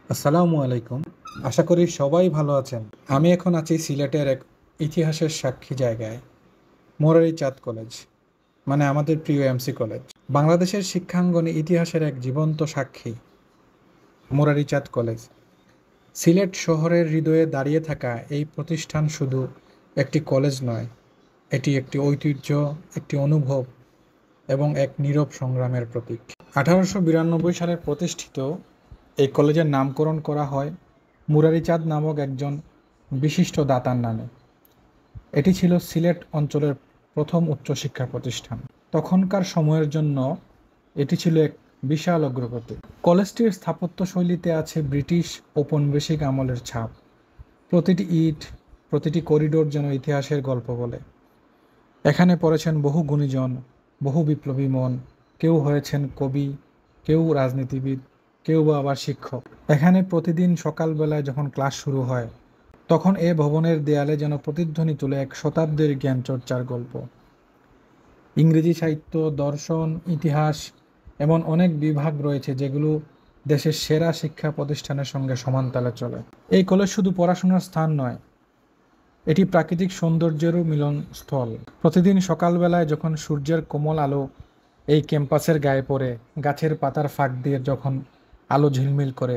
আসসালামু আলাইকুম। আশা করি সবাই ভালো আছেন। আমি এখন আছি সিলেটের এক ইতিহাসের সাক্ষী জায়গায়, মোরারই চাঁদ কলেজ, মানে আমাদের প্রিয় এমসি কলেজ। বাংলাদেশের শিক্ষাঙ্গনে ইতিহাসের এক জীবন্ত সাক্ষী মোরারই চাঁদ কলেজ। সিলেট শহরের হৃদয়ে দাঁড়িয়ে থাকা এই প্রতিষ্ঠান শুধু একটি কলেজ নয়, এটি একটি ঐতিহ্য, একটি অনুভব এবং এক নীরব সংগ্রামের প্রতীক। 1892 সালে প্রতিষ্ঠিত এই কলেজের নামকরণ করা হয় মুরারী চাঁদ নামক একজন বিশিষ্ট দাতার নামে। এটি ছিল সিলেট অঞ্চলের প্রথম উচ্চশিক্ষা প্রতিষ্ঠান। তখনকার সময়ের জন্য এটি ছিল এক বিশাল অগ্রগতি। কলেজটির স্থাপত্যশৈলীতে আছে ব্রিটিশ ঔপনিবেশিক আমলের ছাপ। প্রতিটি ইট, প্রতিটি করিডোর যেন ইতিহাসের গল্প বলে। এখানে পড়েছেন বহু গুণীজন, বহু বিপ্লবী মন। কেউ হয়েছেন কবি, কেউ রাজনীতিবিদ, কেউ বা আবার শিক্ষক। এখানে প্রতিদিন সকালবেলায় যখন ক্লাস শুরু হয়, তখন এ ভবনের দেয়ালে যেন প্রতিধ্বনি তুলে এক শতাব্দীর জ্ঞান চর্চার গল্প। ইংরেজি সাহিত্য, দর্শন, ইতিহাস, এমন অনেক বিভাগ রয়েছে যেগুলো দেশের সেরা শিক্ষা প্রতিষ্ঠানের সঙ্গে সমানতালে চলে। এই কলেজ শুধু পড়াশোনার স্থান নয়, এটি প্রাকৃতিক সৌন্দর্যেরও মিলনস্থল। প্রতিদিন সকালবেলায় যখন সূর্যের কোমল আলো এই ক্যাম্পাসের গায়ে পড়ে, গাছের পাতার ফাঁক দিয়ে যখন আলো ঝিলমিল করে,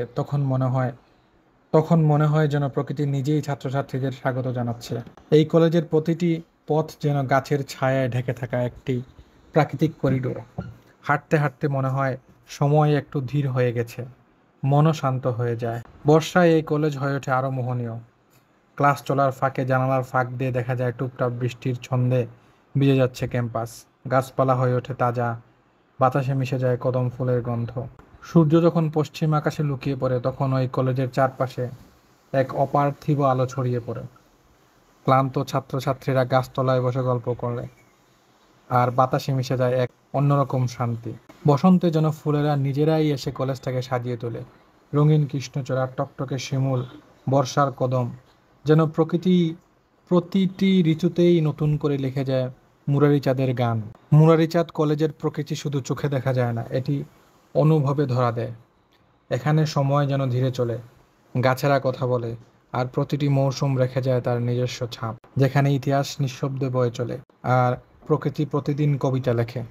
তখন মনে হয় যেন প্রকৃতি নিজেই ছাত্রছাত্রীদের স্বাগত জানাচ্ছে। এই কলেজের প্রতিটি পথ যেন গাছের ছায়ায় ঢেকে থাকা একটি প্রাকৃতিক করিডোর। হাঁটতে হাঁটতে মনে হয় সময় একটু ধীর হয়ে গেছে, মনও শান্ত হয়ে যায়। বর্ষায় এই কলেজ হয়ে ওঠে আরও মোহনীয়। ক্লাস চলার ফাঁকে জানালার ফাঁক দিয়ে দেখা যায় টুপটাপ বৃষ্টির ছন্দে ভিজে যাচ্ছে ক্যাম্পাস। গাছপালা হয়ে ওঠে তাজা, বাতাসে মিশে যায় কদম ফুলের গন্ধ। সূর্য যখন পশ্চিম আকাশে লুকিয়ে পড়ে, তখন ওই কলেজের চারপাশে এক অপার্থিব আলো ছড়িয়ে পড়ে। ক্লান্ত ছাত্রছাত্রীরা গাছতলায় বসে গল্প করে, আর বাতাসে মিশে যায় এক অন্যরকম শান্তি। বসন্তে যেন ফুলেরা নিজেরাই এসে কলেজটাকে সাজিয়ে তোলে। রঙিন কৃষ্ণচূড়া, টকটকে শিমুল, বর্ষার কদম, যেন প্রকৃতি প্রতিটি ঋতুতেই নতুন করে লিখে যায় মুরারী চাঁদের গান। মুরারী চাঁদ কলেজের প্রকৃতি শুধু চোখে দেখা যায় না, এটি অনুভবে ধরা দেয়। এখানে সময় যেন ধীরে চলে, গাছেরা কথা বলে, আর প্রতিটি মৌসুম রেখে যায় তার নিজস্ব ছাপ। যেখানে ইতিহাস নিঃশব্দে বয়ে চলে, আর প্রকৃতি প্রতিদিন কবিতা লেখে,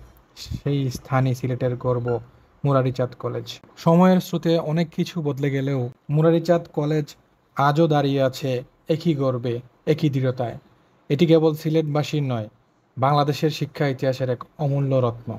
সেই স্থানই সিলেটের গর্ব, মুরারী চাঁদ কলেজ। সময়ের স্রোতে অনেক কিছু বদলে গেলেও মুরারী চাঁদ কলেজ আজও দাঁড়িয়ে আছে একই গর্বে, একই দৃঢ়তায়। এটি কেবল সিলেটবাসীর নয়, বাংলাদেশের শিক্ষা ইতিহাসের এক অমূল্য রত্ন।